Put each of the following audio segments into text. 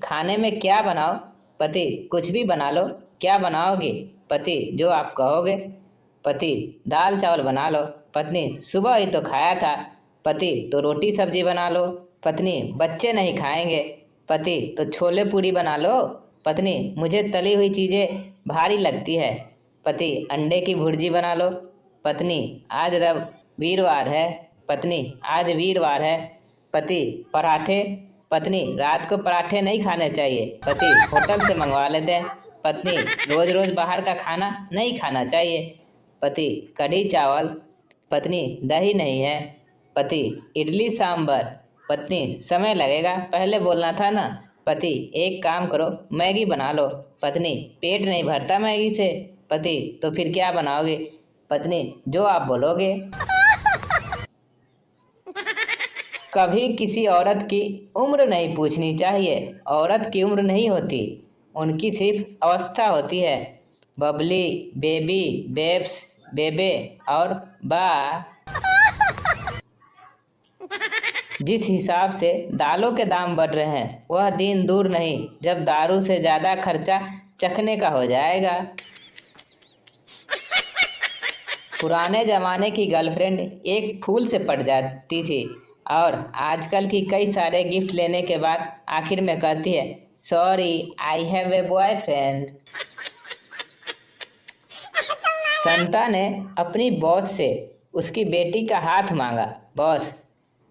खाने में क्या बनाओ? पति, कुछ भी बना लो। क्या बनाओगे? पति, जो आप कहोगे। पति, दाल चावल बना लो। पत्नी, सुबह ही तो खाया था। पति, तो रोटी सब्जी बना लो। पत्नी, बच्चे नहीं खाएंगे। पति, तो छोले पूरी बना लो। पत्नी, मुझे तली हुई चीजें भारी लगती है। पति, अंडे की भुर्जी बना लो। पत्नी, आज रव वीरवार है। पत्नी, आज वीरवार है। पति, पराठे। पत्नी, रात को पराठे नहीं खाने चाहिए। पति, होटल से मंगवा लेते हैं। पत्नी, रोज रोज बाहर का खाना नहीं खाना चाहिए। पति, कढ़ी चावल। पत्नी, दही नहीं है। पति, इडली सांभर। पत्नी, समय लगेगा, पहले बोलना था ना। पति, एक काम करो, मैगी बना लो। पत्नी, पेट नहीं भरता मैगी से। पति, तो फिर क्या बनाओगे? पत्नी, जो आप बोलोगे। कभी किसी औरत की उम्र नहीं पूछनी चाहिए। औरत की उम्र नहीं होती, उनकी सिर्फ अवस्था होती है। बबली, बेबी, बेब्स, बेबे और बा। जिस हिसाब से दालों के दाम बढ़ रहे हैं, वह दिन दूर नहीं जब दारू से ज्यादा खर्चा चखने का हो जाएगा। पुराने जमाने की गर्लफ्रेंड एक फूल से पट जाती थी और आजकल की कई सारे गिफ्ट लेने के बाद आखिर में कहती है, sorry I have a boyfriend. Santa ने अपनी बॉस से उसकी बेटी का हाथ मांगा। बॉस,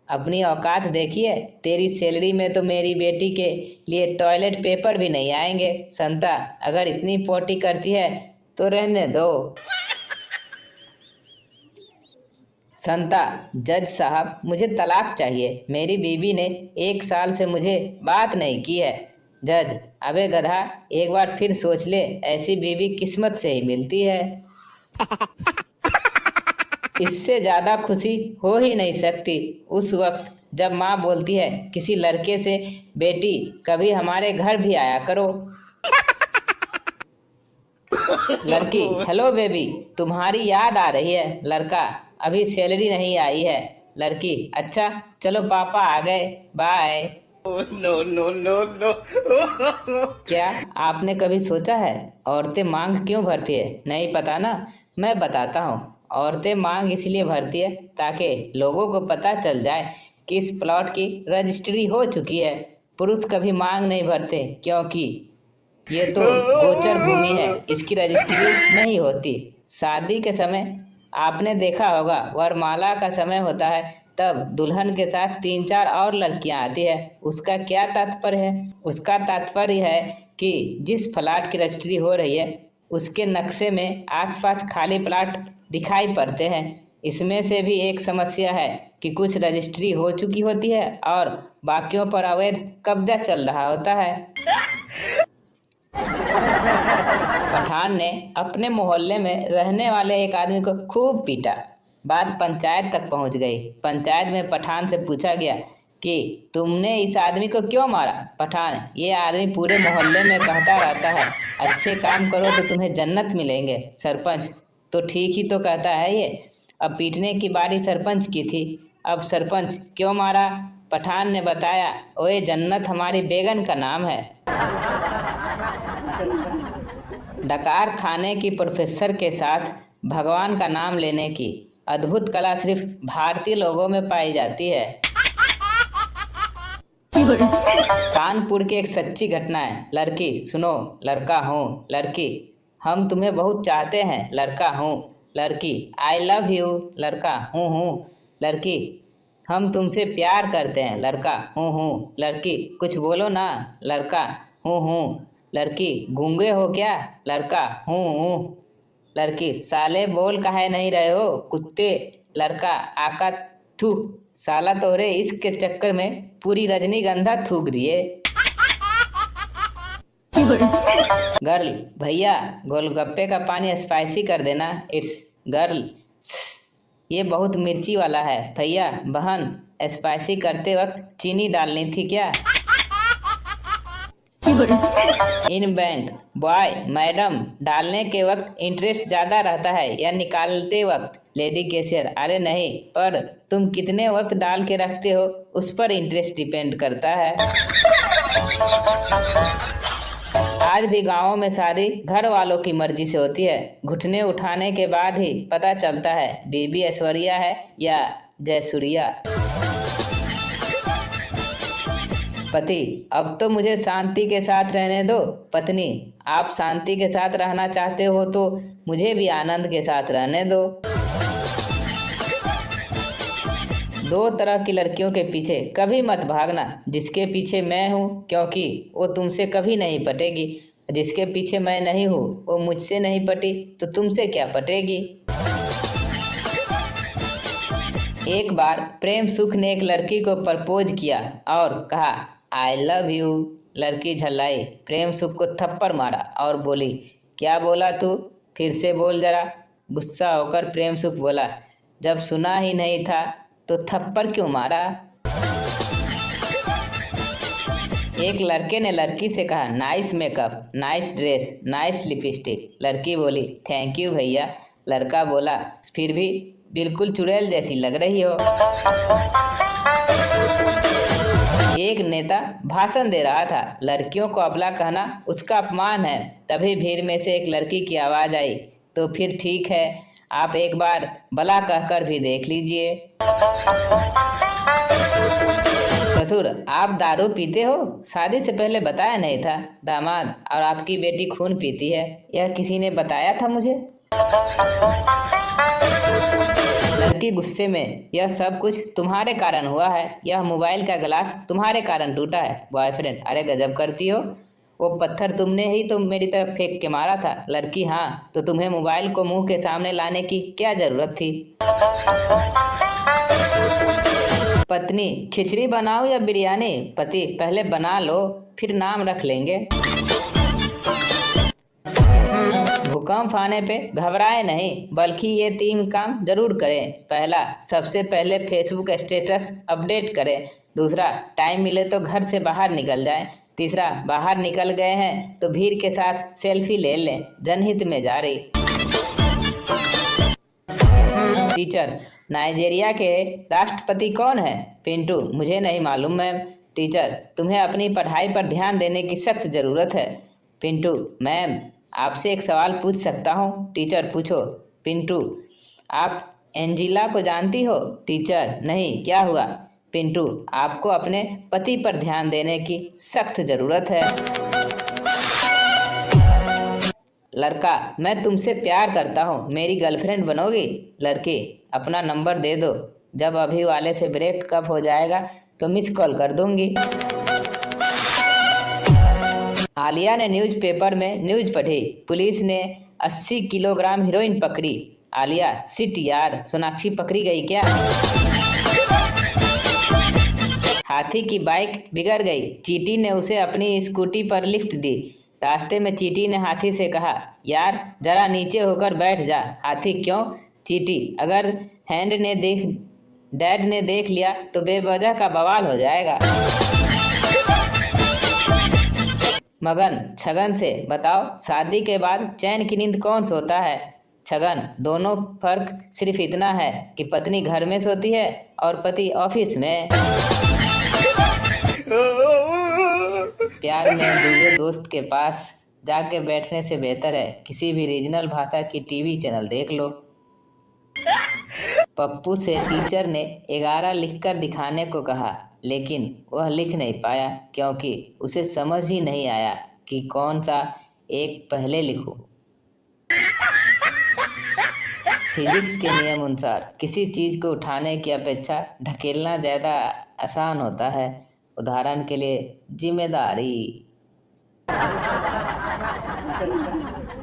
अपनी औकात देखिए, तेरी सैलरी में तो मेरी बेटी के लिए टॉयलेट पेपर भी नहीं आएंगे। संता, अगर इतनी पोटी करती है तो रहने दो। संता, जज साहब, मुझे तलाक चाहिए। मेरी बीवी ने 1 साल से मुझे बात नहीं की है। जज, अबे गधा, एक बार फिर सोच ले, ऐसी बीवी किस्मत से ही मिलती है। इससे ज्यादा खुशी हो ही नहीं सकती उस वक्त जब माँ बोलती है किसी लड़के से, बेटी कभी हमारे घर भी आया करो। लड़की, हेलो बेबी, तुम्हारी याद आ रही है। लड़का, अभी सैलरी नहीं आई है। लड़की, अच्छा चलो पापा आ गए, bye. No no no no. क्या आपने कभी सोचा है औरतें मांग क्यों भरती है? नहीं पता ना, मैं बताता हूँ। औरतें मांग इसलिए भरती है ताकि लोगों को पता चल जाए कि इस प्लॉट की रजिस्ट्री हो चुकी है। पुरुष कभी मांग नहीं भरते क्योंकि ये तो गोचर भूमि है, इसकी रजिस्ट्री नहीं होती। शादी के समय आपने देखा होगा, वरमाला का समय होता है, तब दुल्हन के साथ 3-4 और लड़कियां आती है। उसका क्या तात्पर्य है? उसका तात्पर्य है कि जिस प्लाट की रजिस्ट्री हो रही है उसके नक्शे में आसपास खाली प्लाट दिखाई पड़ते हैं। इसमें से भी एक समस्या है कि कुछ रजिस्ट्री हो चुकी होती है और बाकियों पर अवैध कब्जा चल रहा होता है। पठान ने अपने मोहल्ले में रहने वाले एक आदमी को खूब पीटा। बात पंचायत तक पहुंच गई। पंचायत में पठान से पूछा गया कि तुमने इस आदमी को क्यों मारा? पठान, ये आदमी पूरे मोहल्ले में कहता रहता है अच्छे काम करो तो तुम्हें जन्नत मिलेंगे। सरपंच, तो ठीक ही तो कहता है ये। अब पीटने की बारी सरपंच की थी। अब सरपंच, क्यों मारा? पठान ने बताया, ओए जन्नत हमारी बेगन का नाम है। डकार खाने की प्रोफेसर के साथ भगवान का नाम लेने की अद्भुत कला सिर्फ भारतीय लोगों में पाई जाती है। कानपुर की एक सच्ची घटना है। लड़की, सुनो, लड़का हूँ। लड़की, हम तुम्हें बहुत चाहते हैं। लड़का हूँ। लड़की, आई लव यू। लड़का, हूँ। लड़की, हम तुमसे प्यार करते हैं। लड़का, हूँ। लड़की, कुछ बोलो ना। लड़का, हूँ। लड़की, गूंगे हो क्या? लड़का, हूँ। लड़की, साले बोल काहे नहीं रहे हो कुत्ते? लड़का, आका थू, साला तोरे इश्क के चक्कर में पूरी रजनीगंधा थूक दिए। गर्ल, भैया गोलगप्पे का पानी स्पाइसी कर देना। इट्स गर्ल, ये बहुत मिर्ची वाला है। भैया, बहन, स्पाइसी करते वक्त चीनी डालनी थी क्या? इन बैंक बॉय मैडम डालने के वक्त इंटरेस्ट ज़्यादा रहता है या निकालते वक्त? लेडी कैशियर अरे नहीं, पर तुम कितने वक्त डाल के रखते हो उस पर इंटरेस्ट डिपेंड करता है। आज भी गांवों में शादी घर वालों की मर्जी से होती है। घुटने उठाने के बाद ही पता चलता है बीबी ऐश्वर्या है या जयसूर्या। पति अब तो मुझे शांति के साथ रहने दो। पत्नी आप शांति के साथ रहना चाहते हो तो मुझे भी आनंद के साथ रहने दो। दो तरह की लड़कियों के पीछे कभी मत भागना। जिसके पीछे मैं हूँ क्योंकि वो तुमसे कभी नहीं पटेगी, जिसके पीछे मैं नहीं हूँ वो मुझसे नहीं पटी तो तुमसे क्या पटेगी। एक बार प्रेम सुख ने एक लड़की को प्रपोज किया और कहा आई लव यू। लड़की झल्लाई, प्रेम सुख को थप्पड़ मारा और बोली क्या बोला तू, फिर से बोल जरा। गुस्सा होकर प्रेम सुख बोला जब सुना ही नहीं था तो थप्पड़ क्यों मारा। एक लड़के ने लड़की से कहा nice makeup, nice dress, nice lipstick. लड़की बोली थैंक यू भैया। लड़का बोला फिर भी बिल्कुल चुड़ैल जैसी लग रही हो। एक नेता भाषण दे रहा था। लड़कियों को अबला कहना उसका अपमान है। तभी भीड़ में से एक लड़की की आवाज़ आई तो फिर ठीक है, आप एक बार बला कहकर भी देख लीजिए। ससुर आप दारू पीते हो? शादी से पहले बताया नहीं था। दामाद और आपकी बेटी खून पीती है, यह किसी ने बताया था मुझे। लड़की गुस्से में यह सब कुछ तुम्हारे कारण हुआ है, यह मोबाइल का गिलास तुम्हारे कारण टूटा है। बॉयफ्रेंड अरे गजब करती हो, वो पत्थर तुमने ही तो मेरी तरफ फेंक के मारा था। लड़की हाँ, तो तुम्हें मोबाइल को मुंह के सामने लाने की क्या जरूरत थी। पत्नी खिचड़ी बनाओ या बिरयानी? पति पहले बना लो फिर नाम रख लेंगे। भूकंप आने पे घबराए नहीं बल्कि ये 3 काम जरूर करें। पहला, सबसे पहले फेसबुक स्टेटस अपडेट करें। दूसरा, टाइम मिले तो घर से बाहर निकल जाएं। तीसरा, बाहर निकल गए हैं तो भीड़ के साथ सेल्फी ले लें। जनहित में जारी। टीचर नाइजीरिया के राष्ट्रपति कौन है? पिंटू मुझे नहीं मालूम मैम। टीचर तुम्हें अपनी पढ़ाई पर ध्यान देने की सख्त ज़रूरत है। पिंटू मैम आपसे एक सवाल पूछ सकता हूँ? टीचर पूछो। पिंटू आप एंजिला को जानती हो? टीचर नहीं, क्या हुआ? पिंटू आपको अपने पति पर ध्यान देने की सख्त ज़रूरत है। लड़का मैं तुमसे प्यार करता हूँ, मेरी गर्लफ्रेंड बनोगी? लड़की अपना नंबर दे दो, जब अभी वाले से ब्रेकअप हो जाएगा तो मिस कॉल कर दूंगी। आलिया ने न्यूज़पेपर में न्यूज़ पढ़ी, पुलिस ने 80 किलोग्राम हीरोइन पकड़ी। आलिया सिट यार, सोनाक्षी पकड़ी गई क्या? हाथी की बाइक बिगड़ गई, चींटी ने उसे अपनी स्कूटी पर लिफ्ट दी। रास्ते में चींटी ने हाथी से कहा यार जरा नीचे होकर बैठ जा। हाथी क्यों? चींटी अगर डैड ने देख लिया तो बेवजह का बवाल हो जाएगा। मगन छगन से बताओ शादी के बाद चैन की नींद कौन सोता है? छगन दोनों फर्क सिर्फ इतना है कि पत्नी घर में सोती है और पति ऑफिस में। प्यार में दूसरे दोस्त के पास जाके बैठने से बेहतर है किसी भी रीजनल भाषा की टीवी चैनल देख लो। पप्पू से टीचर ने 11 लिखकर दिखाने को कहा, लेकिन वह लिख नहीं पाया क्योंकि उसे समझ ही नहीं आया कि कौन सा एक पहले लिखूं। फिजिक्स के नियम अनुसार किसी चीज़ को उठाने की अपेक्षा ढकेलना ज़्यादा आसान होता है। उदाहरण के लिए जिम्मेदारी।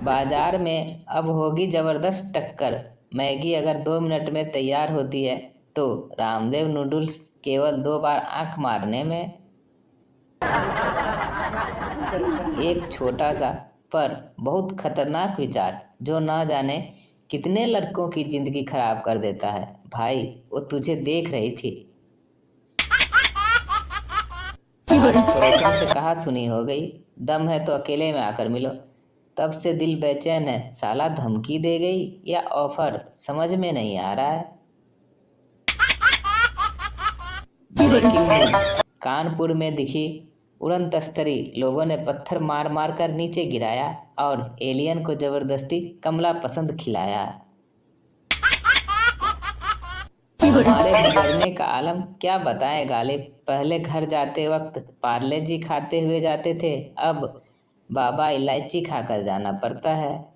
बाजार में अब होगी ज़बरदस्त टक्कर। मैगी अगर 2 मिनट में तैयार होती है तो रामदेव नूडल्स केवल 2 बार आंख मारने में। एक छोटा सा पर बहुत खतरनाक विचार जो न जाने कितने लड़कों की जिंदगी खराब कर देता है। भाई वो तुझे देख रही थी। आज पड़ोसन से कहा सुनी हो गई, दम है तो अकेले में आकर मिलो। तब से दिल बेचैन है, साला धमकी दे गई या ऑफर, समझ में नहीं आ रहा है। ब्रेकिंग न्यूज, कानपुर में दिखी उड़न तस्तरी, लोगों ने पत्थर मार मार कर नीचे गिराया और एलियन को जबरदस्ती कमला पसंद खिलाया। हमारे बिगड़ने का आलम क्या बताएं गालिब, पहले घर जाते वक्त पार्ले जी खाते हुए जाते थे, अब बाबा इलायची खाकर जाना पड़ता है।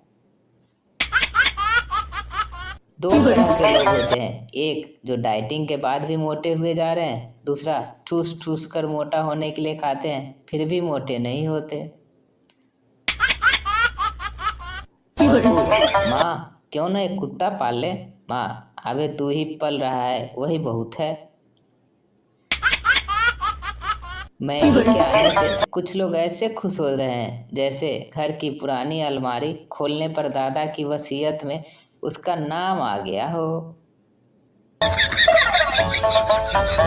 दो तरह के लोग होते हैं, एक जो डाइटिंग के बाद भी मोटे हुए जा रहे हैं, दूसरा ठूस ठूस कर मोटा होने के लिए खाते हैं फिर भी मोटे नहीं होते। माँ क्यों ना एक कुत्ता पाल ले। माँ अबे तू ही पल रहा है वही बहुत है। मैगी के आने से कुछ लोग ऐसे खुश हो रहे हैं जैसे घर की पुरानी अलमारी खोलने पर दादा की वसीयत में उसका नाम आ गया हो।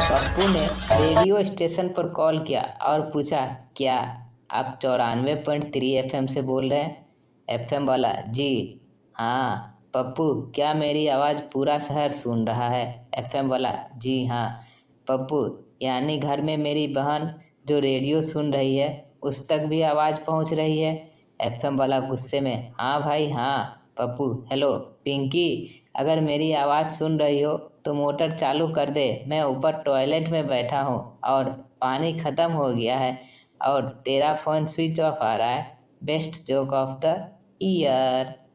पप्पू ने रेडियो स्टेशन पर कॉल किया और पूछा, क्या आप 94.3 FM से बोल रहे हैं? FM वाला, जी हाँ। पप्पू क्या मेरी आवाज़ पूरा शहर सुन रहा है? FM वाला, जी हाँ। पप्पू यानी घर में मेरी बहन जो रेडियो सुन रही है उस तक भी आवाज़ पहुंच रही है? FM वाला गुस्से में, हाँ भाई हाँ। पप्पू, हेलो पिंकी, अगर मेरी आवाज़ सुन रही हो तो मोटर चालू कर दे, मैं ऊपर टॉयलेट में बैठा हूँ और पानी ख़त्म हो गया है और तेरा फ़ोन स्विच ऑफ आ रहा है। Best joke of the year.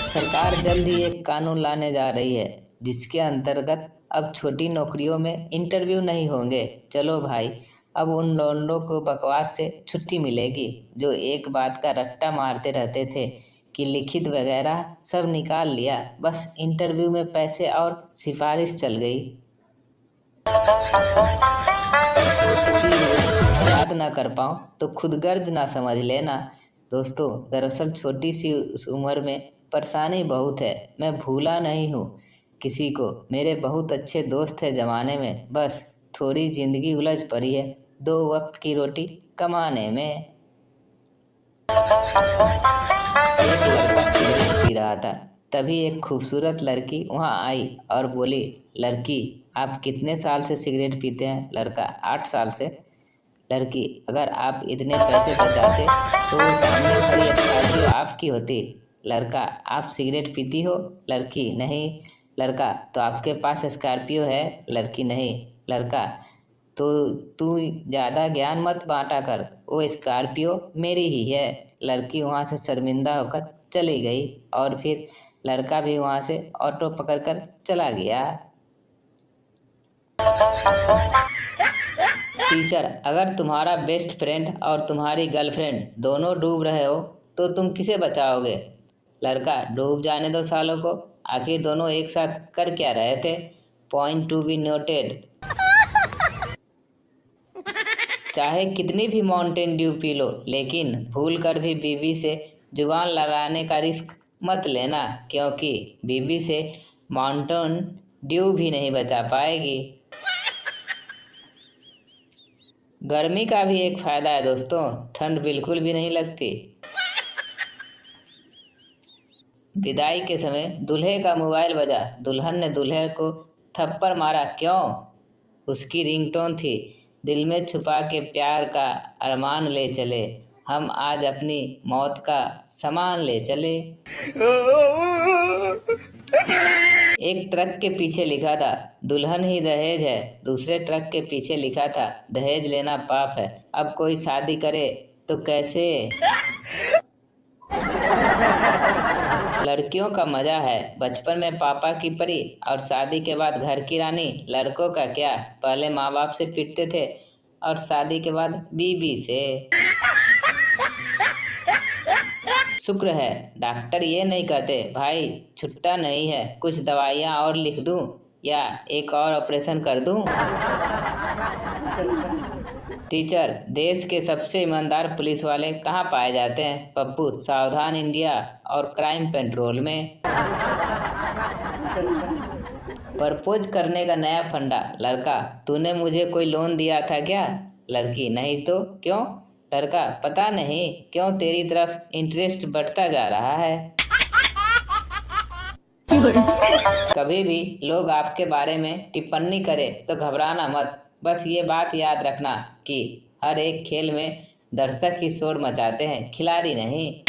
सरकार जल्द ही एक कानून लाने जा रही है जिसके अंतर्गत अब छोटी नौकरियों में इंटरव्यू नहीं होंगे। चलो भाई, अब उन लोगों को बकवास से छुट्टी मिलेगी जो एक बात का रट्टा मारते रहते थे कि लिखित वगैरह सब निकाल लिया, बस इंटरव्यू में पैसे और सिफारिश चल गई। याद ना कर पाऊँ तो खुद गर्ज ना समझ लेना। दोस्तों, दरअसल छोटी सी उस उम्र में परेशानी बहुत है। मैं भूला नहीं हूँ किसी को, मेरे बहुत अच्छे दोस्त है ज़माने में, बस थोड़ी ज़िंदगी उलझ पड़ी है 2 वक्त की रोटी कमाने में। एक लड़का सिगरेट पी रहा था, तभी एक खूबसूरत लड़की वहाँ आई और बोली, लड़की आप कितने साल से सिगरेट पीते हैं? लड़का, 8 साल से। लड़की, अगर आप इतने पैसे बचाते तो सामने खड़ी स्कॉर्पियो आपकी होती। लड़का, आप सिगरेट पीती हो? लड़की, नहीं। लड़का, तो आपके पास स्कॉर्पियो है? लड़की, नहीं। लड़का, तो तू ज़्यादा ज्ञान मत बांटा कर, वो स्कॉर्पियो मेरी ही है। लड़की वहाँ से शर्मिंदा होकर चली गई और फिर लड़का भी वहाँ से ऑटो पकड़कर चला गया। टीचर, अगर तुम्हारा बेस्ट फ्रेंड और तुम्हारी गर्लफ्रेंड दोनों डूब रहे हो तो तुम किसे बचाओगे? लड़का, डूब जाने दो सालों को, आखिर दोनों एक साथ कर क्या रहे थे? Point to be noted. चाहे कितनी भी माउंटेन ड्यू पी लो, लेकिन भूल कर भी बीवी से जुबान लड़ाने का रिस्क मत लेना, क्योंकि बीवी से माउंटेन ड्यू भी नहीं बचा पाएगी। गर्मी का भी एक फ़ायदा है दोस्तों, ठंड बिल्कुल भी नहीं लगती। विदाई के समय दूल्हे का मोबाइल बजा, दुल्हन ने दूल्हे को थप्पड़ मारा, क्यों? उसकी रिंगटोन थी, दिल में छुपा के प्यार का अरमान ले चले, हम आज अपनी मौत का सामान ले चले। एक ट्रक के पीछे लिखा था, दुल्हन ही दहेज है, दूसरे ट्रक के पीछे लिखा था, दहेज लेना पाप है। अब कोई शादी करे तो कैसे? लड़कियों का मजा है, बचपन में पापा की परी और शादी के बाद घर की रानी। लड़कों का क्या, पहले माँ बाप से पिटते थे और शादी के बाद बीबी से। शुक्र है डॉक्टर ये नहीं कहते, भाई छुट्टा नहीं है, कुछ दवाइयाँ और लिख दूं या एक और ऑपरेशन कर दूं। टीचर, देश के सबसे ईमानदार पुलिस वाले कहाँ पाए जाते हैं? पप्पू, सावधान इंडिया और क्राइम पेट्रोल में। प्रपोज करने का नया फंडा। लड़का, तूने मुझे कोई लोन दिया था क्या? लड़की, नहीं तो क्यों? लड़का, पता नहीं क्यों तेरी तरफ इंटरेस्ट बढ़ता जा रहा है। कभी भी लोग आपके बारे में टिप्पणी करें तो घबराना मत। बस ये बात याद रखना कि हर एक खेल में दर्शक ही शोर मचाते हैं, खिलाड़ी नहीं।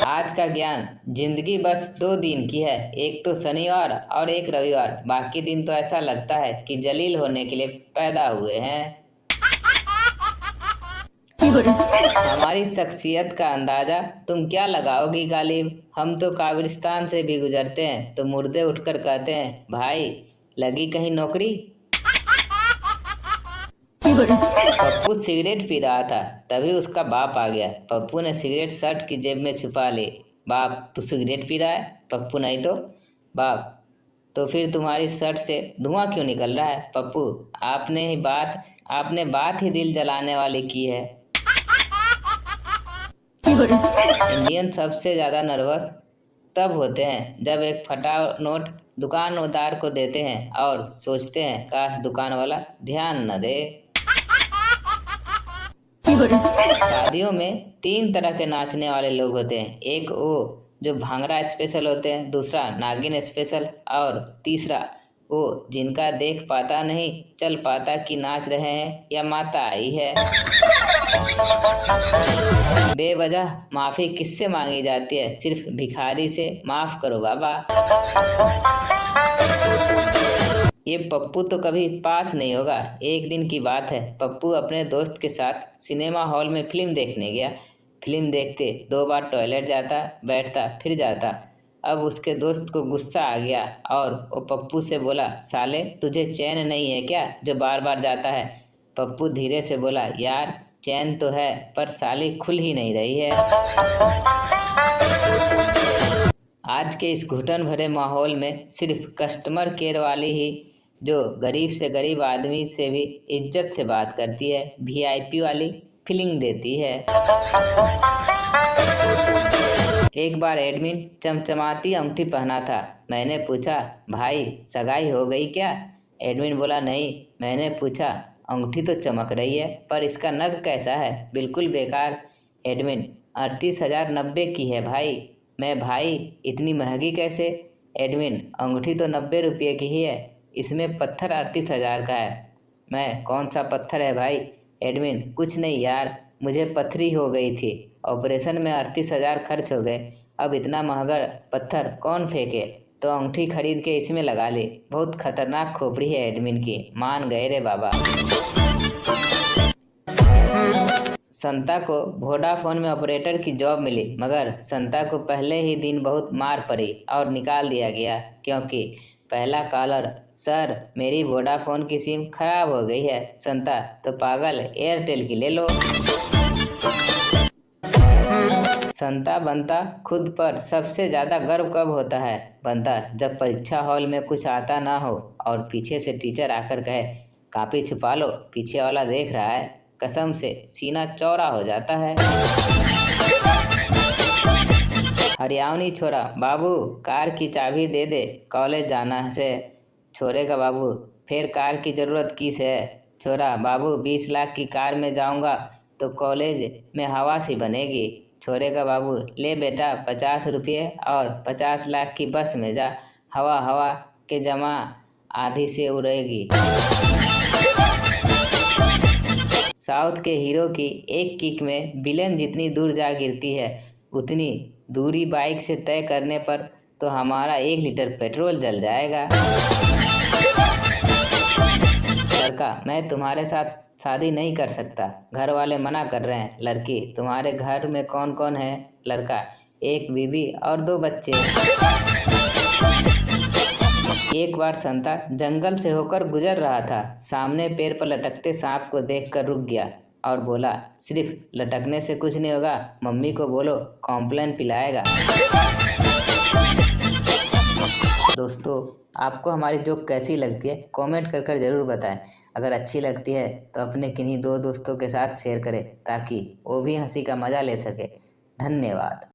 आज का ज्ञान, जिंदगी बस 2 दिन की है, एक तो शनिवार और एक रविवार। बाकी दिन तो ऐसा लगता है कि जलील होने के लिए पैदा हुए हैं। हमारी शख्सियत का अंदाजा तुम क्या लगाओगी गालिब? हम तो कब्रिस्तान से भी गुजरते हैं तो मुर्दे उठकर कहते हैं, भाई लगी कहीं नौकरी? पप्पू सिगरेट पी रहा था, तभी उसका बाप आ गया। पप्पू ने सिगरेट शर्ट की जेब में छुपा ली। बाप, तू सिगरेट पी रहा है? पप्पू, नहीं तो। बाप, तो फिर तुम्हारी शर्ट से धुआं क्यों निकल रहा है? पप्पू, आपने बात ही दिल जलाने वाली की है। इंडियन सबसे ज़्यादा नर्वस तब होते हैं जब एक फटा नोट दुकानदार को देते हैं और सोचते हैं काश दुकान वाला ध्यान न दे। शादियों में 3 तरह के नाचने वाले लोग होते हैं। एक वो जो भांगड़ा स्पेशल होते हैं, दूसरा नागिन स्पेशल और तीसरा वो जिनका देख पाता नहीं चल पाता कि नाच रहे हैं या माता आई है। बेवजह माफी किससे मांगी जाती है? सिर्फ भिखारी से। माफ करो बाबा। ये पप्पू तो कभी पास नहीं होगा। एक दिन की बात है, पप्पू अपने दोस्त के साथ सिनेमा हॉल में फिल्म देखने गया। फिल्म देखते 2 बार टॉयलेट जाता, बैठता, फिर जाता। अब उसके दोस्त को गुस्सा आ गया और वो पप्पू से बोला, साले तुझे चैन नहीं है क्या जो बार बार जाता है? पप्पू धीरे से बोला, यार चैन तो है पर साली खुल ही नहीं रही है। आज के इस घुटन भरे माहौल में सिर्फ कस्टमर केयर वाली ही जो गरीब से गरीब आदमी से भी इज्जत से बात करती है, वीआईपी वाली फीलिंग देती है। एक बार एडमिन चमचमाती अंगूठी पहना था। मैंने पूछा, भाई सगाई हो गई क्या? एडमिन बोला, नहीं। मैंने पूछा, अंगूठी तो चमक रही है पर इसका नग कैसा है? बिल्कुल बेकार। एडमिन, 38,090 की है भाई। मैं, भाई इतनी महंगी कैसे? एडमिन, अंगूठी तो 90 रुपये की ही है, इसमें पत्थर 38,000 का है। मैं, कौन सा पत्थर है भाई? एडमिन, कुछ नहीं यार, मुझे पथरी हो गई थी, ऑपरेशन में 38,000 खर्च हो गए। अब इतना महंगा पत्थर कौन फेंके, तो अंगूठी खरीद के इसमें लगा ली। बहुत खतरनाक खोपड़ी है एडमिन की। मान गए रे बाबा। संता को वोडाफोन में ऑपरेटर की जॉब मिली, मगर संता को पहले ही दिन बहुत मार पड़ी और निकाल दिया गया क्योंकि पहला कॉलर, सर मेरी वोडाफोन की सिम खराब हो गई है। संता, तो पागल एयरटेल की ले लो। संता बनता खुद पर सबसे ज़्यादा गर्व कब होता है? बनता, जब परीक्षा हॉल में कुछ आता ना हो और पीछे से टीचर आकर कहे, कॉपी छुपा लो पीछे वाला देख रहा है। कसम से सीना चौड़ा हो जाता है। हरियाणवी छोरा, बाबू कार की चाबी दे दे, कॉलेज जाना है। छोरे का बाबू, फिर कार की ज़रूरत किस है? छोरा, बाबू 20 लाख की कार में जाऊंगा तो कॉलेज में हवा सी बनेगी। छोरे का बाबू, ले बेटा 50 रुपये और 50 लाख की बस में जा, हवा हवा के जमा आधी से उड़ेगी। साउथ के हीरो की एक किक में विलेन जितनी दूर जा गिरती है, उतनी दूरी बाइक से तय करने पर तो हमारा 1 लीटर पेट्रोल जल जाएगा। लड़का, मैं तुम्हारे साथ शादी नहीं कर सकता, घर वाले मना कर रहे हैं। लड़की, तुम्हारे घर में कौन कौन है? लड़का, 1 बीवी और 2 बच्चे। एक बार संता जंगल से होकर गुजर रहा था। सामने पेड़ पर लटकते सांप को देखकर रुक गया और बोला, सिर्फ लटकने से कुछ नहीं होगा, मम्मी को बोलो कॉम्प्लेन पिलाएगा। दोस्तों, आपको हमारी जोक कैसी लगती है कमेंट कर ज़रूर बताएं। अगर अच्छी लगती है तो अपने किन्हीं 2 दोस्तों के साथ शेयर करें ताकि वो भी हंसी का मज़ा ले सके। धन्यवाद।